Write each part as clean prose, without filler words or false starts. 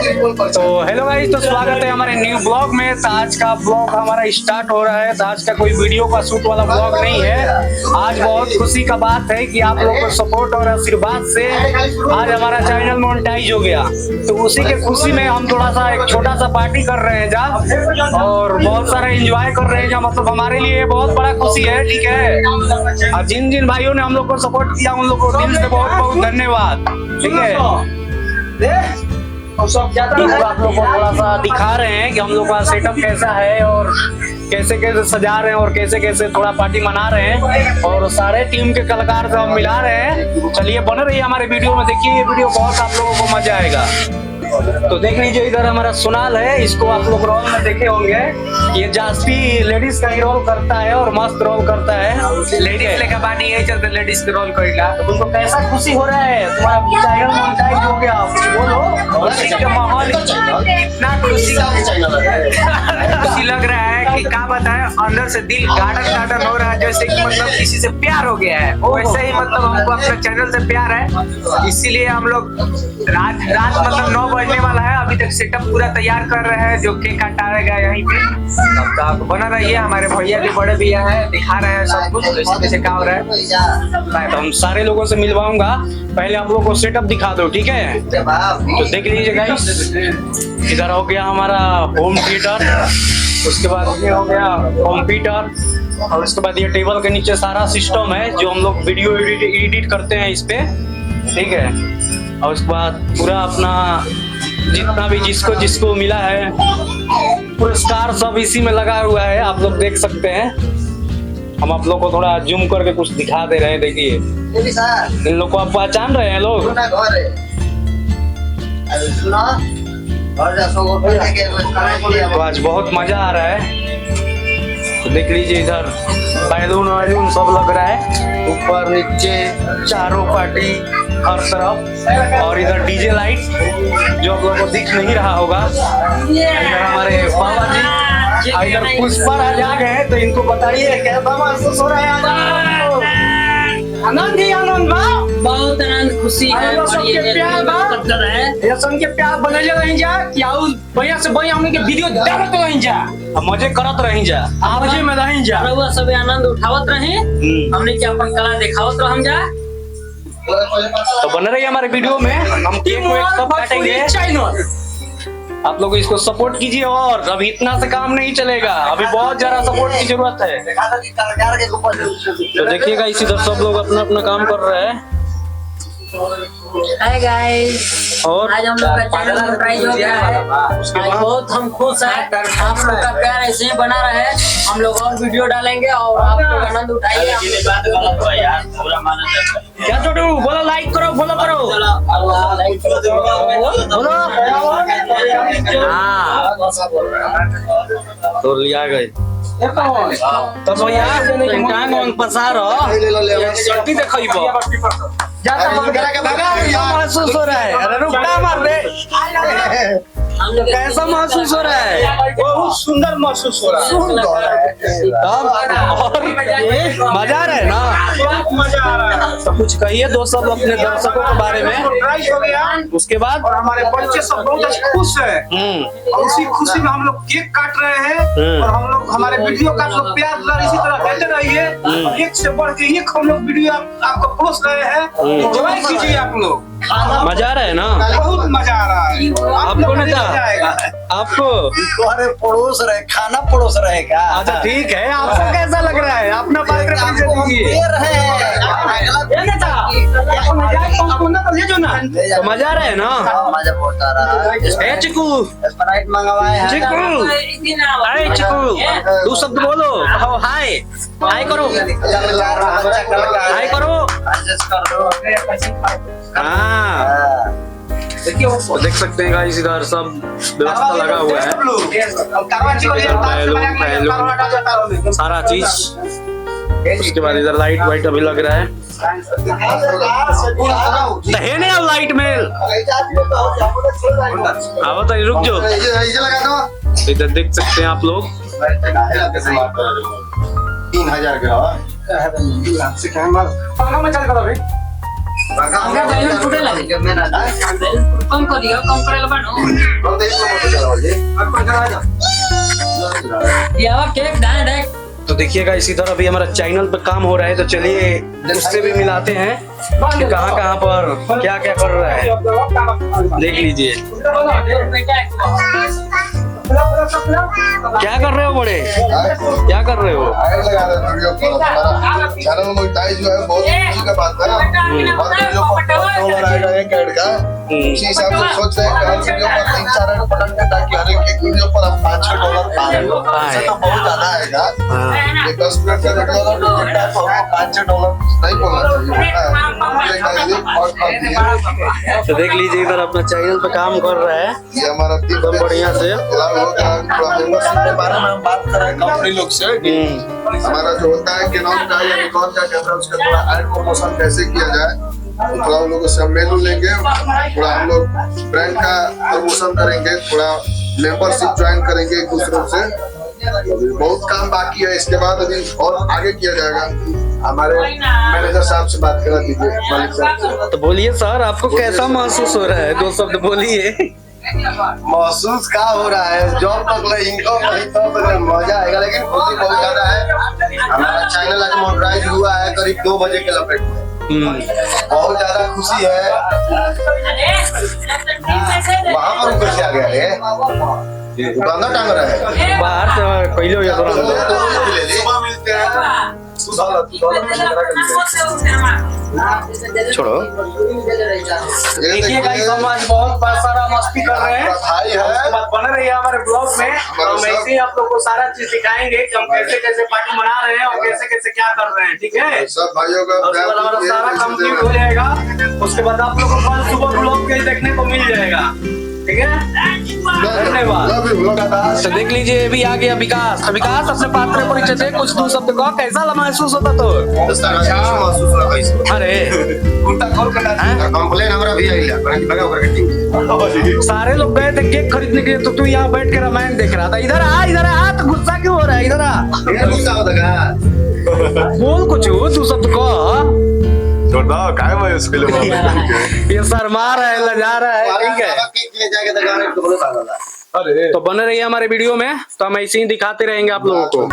तो hello guys, तो स्वागत है हमारे न्यू ब्लॉग में। तो आज का ब्लॉग हमारा स्टार्ट हो रहा है। तो आज का कोई वीडियो का शूट वाला ब्लॉग नहीं है। आज बहुत खुशी का बात है कि आप लोगों को सपोर्ट और आशीर्वाद से आज हमारा चैनल मोनेटाइज हो गया। तो उसी के खुशी में हम थोड़ा सा एक छोटा सा पार्टी कर रहे हैं जहाँ, और बहुत सारा एंजॉय कर रहे हैं जहाँ। मतलब हमारे लिए बहुत बड़ा खुशी है, ठीक है। और जिन जिन भाइयों ने हम लोग को सपोर्ट किया उन लोग को दिल से बहुत बहुत धन्यवाद, ठीक है। तो आप लोग को थोड़ा सा दिखा रहे हैं कि हम लोग का सेटअप कैसा है और कैसे कैसे सजा रहे हैं और कैसे कैसे थोड़ा पार्टी मना रहे हैं, और सारे टीम के कलाकार से हम मिला रहे हैं। चलिए बने रहिए हमारे वीडियो में, देखिए ये वीडियो बहुत आप लोगों को मजा आएगा। तो देख लीजिए, इधर हमारा सुनाल है, इसको आप लोग रोल में देखे होंगे। ये जास्ती लेडीज का ही रोल करता है और मस्त रोल करता है। लेडीज लेकर बानी यही चलते लेडीज के रोल करेगा। तो तुमको कैसा खुशी हो रहा है? तुम्हारा चैनल मोनेटाइज हो गया, बोलो। खुशी का माहौल इतना खुशी लग रहा है कि क्या बताएं, अंदर से दिल गार्डन गार्डन हो रहा है, जैसे कि मतलब किसी से प्यार हो गया है। वैसे ही मतलब हमको अपने चैनल से प्यार है, इसीलिए हम लोग रात मतलब 9 बजने वाला है। अभी तक सेटअप पूरा तैयार कर रहे हैं, जो केक काटेगा यहीं पे। तब तक बना रहिए, हमारे भैया भी बड़े भैया है, दिखा रहे हैं सब कुछ कैसे कैसे क्या हो रहा है। तो हम सारे लोगों से मिलवाऊंगा, पहले आप लोगों को सेटअप दिखा दो, ठीक है। तो देख लीजिए गाइस, इधर हो गया हमारा होम थिएटर, उसके बाद ये हो गया कंप्यूटर, और उसके बाद ये टेबल के नीचे सारा सिस्टम है जो हम लोग वीडियो एडिट करते हैं इस पे, ठीक है। और उसके बाद पूरा अपना जितना भी जिसको जिसको मिला है पुरस्कार सब इसी में लगा हुआ है, आप लोग देख सकते हैं। हम आप लोग को थोड़ा जूम करके कुछ दिखा दे रहे हैं, देखिए इन लोग को आप पहचान रहे हैं लोग। तो आज बहुत मजा आ रहा है। तो देख लीजिए, इधर बैलून वैलून सब लग रहा है, ऊपर नीचे चारों पार्टी हर तरफ, और इधर डीजे लाइट जो आप लोगों को दिख नहीं रहा होगा। इधर हमारे बाबा जी, इधर पुष्पा राज आ गए, तो इनको बताइए कैसा महसूस हो रहा है? आनंद ही आनंद बा, बहुत आनंद खुशी है। सबके प्यार बा, ये सबके प्यार बने रही जा कि आउ भैया से भैया हमने के वीडियो डालत रही जा, मजे करत रही जा, मजे में रही जा, रउआ सब आनंद उठावत रहे, हमने के अपन कला दिखावत रहम जा। तो बने रहिए हमारे वीडियो में, हम केक को एक सब काटेंगे। आप लोग इसको सपोर्ट कीजिए, और अभी इतना से काम नहीं चलेगा, अभी बहुत ज्यादा सपोर्ट की जरूरत है। तो देखिएगा, इसी तरह सब लोग अपना अपना काम कर रहे हैं। हाय गाइस, और आज हम लोग का चैनल मोनेटाइज हो गया है। आज बहुत हम खुश हैं, आप लोग का प्यार ऐसे ही बना रहे। हम लोग और वीडियो डालेंगे और आप लोग आनंद उठाइए। क्या छोटू बोलो, लाइक करो, फॉलो करो, बोलो। हाँ, तो लिया गए तो भैया टांग वांग पसारो, शक्ति देखइबो महसूस हो रहा है। अरे रुका मार दे, कैसा महसूस हो रहा है? बहुत सुंदर महसूस हो रहा है। और मजा आ रहा है ना? मजा आ रहा है। तो कुछ कहिए दोस्त सब अपने दर्शकों के बारे में। सरप्राइज हो गया, उसके बाद और हमारे बच्चे सब बहुत खुश है, और उसी खुशी में हम लोग केक काट रहे हैं, और हम लोग हमारे वीडियो का आप लोग प्यार इसी तरह देते रहिए, और एक से बढ़ के एक हम लोग वीडियो आपको परोस रहे हैं। एंजॉय कीजिए आप लोग, मजा आ रहा है ना? बहुत मजा आ रहा है। आपको नहीं था? आपको अरे पड़ोस रहे, खाना पड़ोस रहे क्या? अच्छा ठीक है, आपको कैसा लग रहा है? अपना बात दीजिए। तो मजा आ रहा है ना? मजा बहुत आ रहा है। ए चिकू, स्प्राइट मंगवाए हैं। चिकू, अरे चिकू, तू शब्द बोलो, हाय हाय करो, हाय करो। हाँ, देख सकते हैं गाइस, इधर सब व्यवस्था लगा हुआ है, बैलून सारा चीज। उसके बाद इधर लाइट वाइट अभी लग रहा है, है ना लाइट में। आओ तो रुक जाओ, इधर देख सकते हैं आप लोग। 3000 का हमरा बैलून फुटे लगे कम कर दियो कम करे ला बानो ये आवा केक दाए देख तो देखिएगा इसी तरह भी हमारा चैनल पे काम हो रहा है, तो चलिए उससे भी मिलाते हैं कि कहाँ कहाँ पर क्या क्या कर रहा है, देख लीजिए। क्या कर रहे हो बड़े, क्या कर रहे हो? लगा रहे वीडियो पर हमारा चैनल मोनेटाइज जो है बहुत खुशी का बात है ना। और वीडियो पर $4 आएगा एक ऐड का, उसी हिसाब से सोच रहे हैं कि हर वीडियो पर 3-4 ऐड बटन है ताकि हर एक वीडियो पर आप $5-6 पाए। ऐसे तो बहुत ज्यादा आएगा, ये 10 मिनट का वीडियो अगर देखता है तो हमको $5-6 नहीं बोलना चाहिए। तो देख लीजिए इधर अपना चैनल पे काम कर रहा है ये हमारा टीम एकदम बढ़िया से। मेंबरशिप के बारे में हम बात कर रहे हैं कंपनी लोग से कि हमारा जो होता है कैनन का या निकॉन का कैमरा उसका थोड़ा ऐड प्रमोशन कैसे किया जाए, तो थोड़ा हम लोगों से मेल लेंगे, थोड़ा हम लोग ब्रांड का प्रमोशन करेंगे, थोड़ा मेंबरशिप ज्वाइन करेंगे एक दूसरे से। बहुत काम बाकी है, इसके बाद अभी और आगे किया जाएगा। हमारे मैनेजर साहब से बात करा दीजिए, मालिक साहब से। तो बोलिए सर, आपको कैसा महसूस हो रहा है, 2 शब्द बोलिए। महसूस क्या हो रहा है, जॉब तक इनकम नहीं तो मजा आएगा, लेकिन खुशी बहुत ज्यादा है। हमारा चैनल आज मोनेटाइज हुआ है करीब 2 बजे के लपेट में, बहुत ज्यादा खुशी है। वहाँ पर कैसे आ गया है, दुकान टांग रहा है बाहर से पहले हो जाता सुबह मिलते हैं। छोड़ो। देखिए गाइस, हम आज बहुत सारा मस्ती कर रहे हैं, भाई है उसके बाद बने रहिए हमारे ब्लॉग में। हम ऐसे ही आप लोग को सारा चीज दिखाएंगे कि हम कैसे कैसे पार्टी मना रहे हैं और कैसे कैसे क्या कर रहे हैं, ठीक है। सब भाइयों का उसके बाद हमारा सारा कंप्लीट हो जाएगा, उसके बाद आप लोग को कल सुबह ब्लॉग के देखने को मिल जाएगा, ठीक है। धन्यवाद। तो देख लीजिए अभी आ गया विकास। तो विकास अपने पात्र परिचय से कुछ 2 शब्द कहो, कैसा महसूस होता तो? महसूस रहा है। अरे कंप्लेन हमारा भी आई है, सारे लोग गए थे केक खरीदने के लिए, तो तू यहाँ बैठ के रामायण देख रहा था। इधर आ, तो गुस्सा क्यों हो रहा है? इधर आ, बोल कुछ 2 शब्द कहो। ये शर्मा रहा है, लजा रहा है, ठीक है। तो बने रहिए हमारे वीडियो में, तो हम ऐसे ही दिखाते रहेंगे आप लोगों को।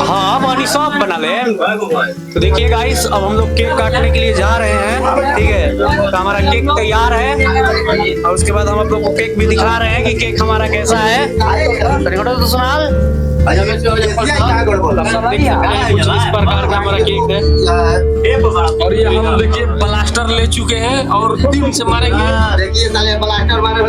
हाँ बानी सब बना ले। तो देखिए गाइस, अब हम लोग केक काटने के लिए जा रहे हैं, ठीक है। तो हमारा केक तैयार है और उसके बाद हम आप लोग को केक भी दिखा रहे हैं कि केक हमारा कैसा है। तो सुनाल कुछ इस प्रकार का हमारा केक है। और ये हम देखिए ब्लास्टर ले चुके हैं और 3 से मारेंगे। देखिए साले ब्लास्टर मारे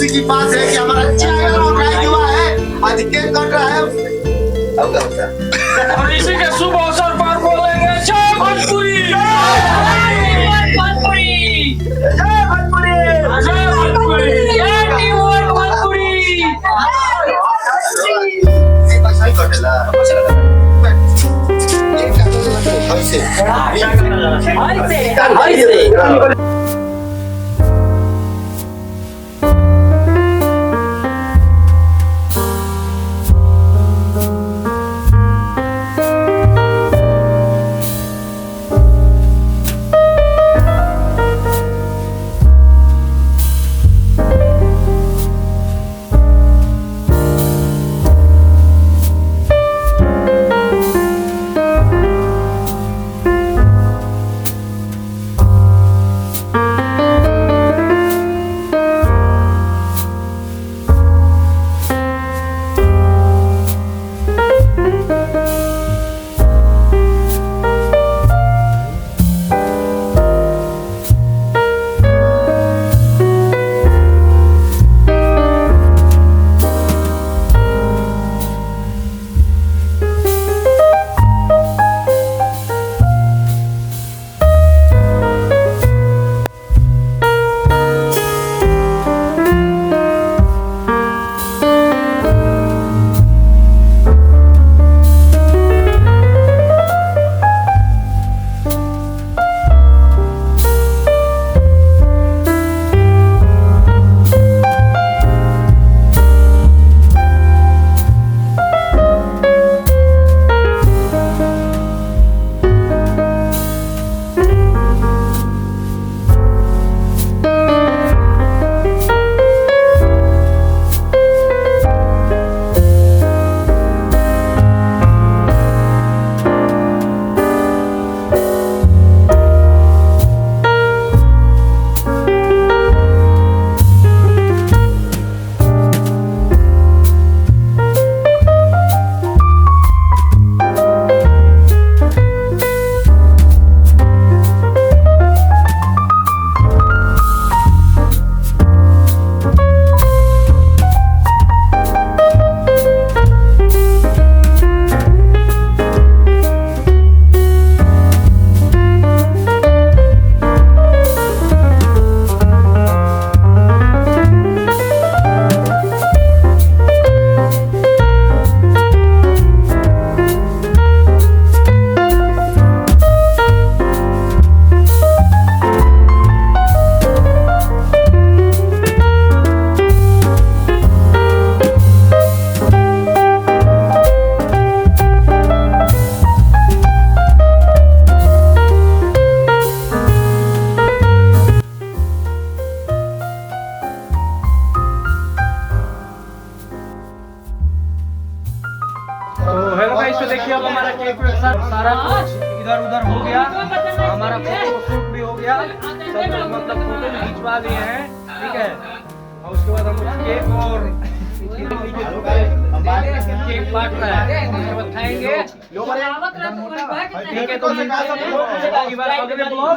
खुशी की बात है कि हमारा चैनल ऑर्गेनाइज हुआ है, आज केक कट रहा है। अब क्या होता है? और इसी के शुभ अवसर पर बोलेंगे जय भोजपुरी, जय भोजपुरी, जय भोजपुरी, जय भोजपुरी, जय टीम भोजपुरी। गाइस तो देखिए अब हमारा केक वेक सारा कुछ इधर उधर हो गया, हमारा फोटो शूट भी हो गया, सब मतलब फोटो भी खिंचवा लिए हैं, ठीक है। और उसके बाद हम लोग केक और केक काट रहा है, उसके बाद खाएंगे, ठीक है। तो मिलते हैं अगले ब्लॉग।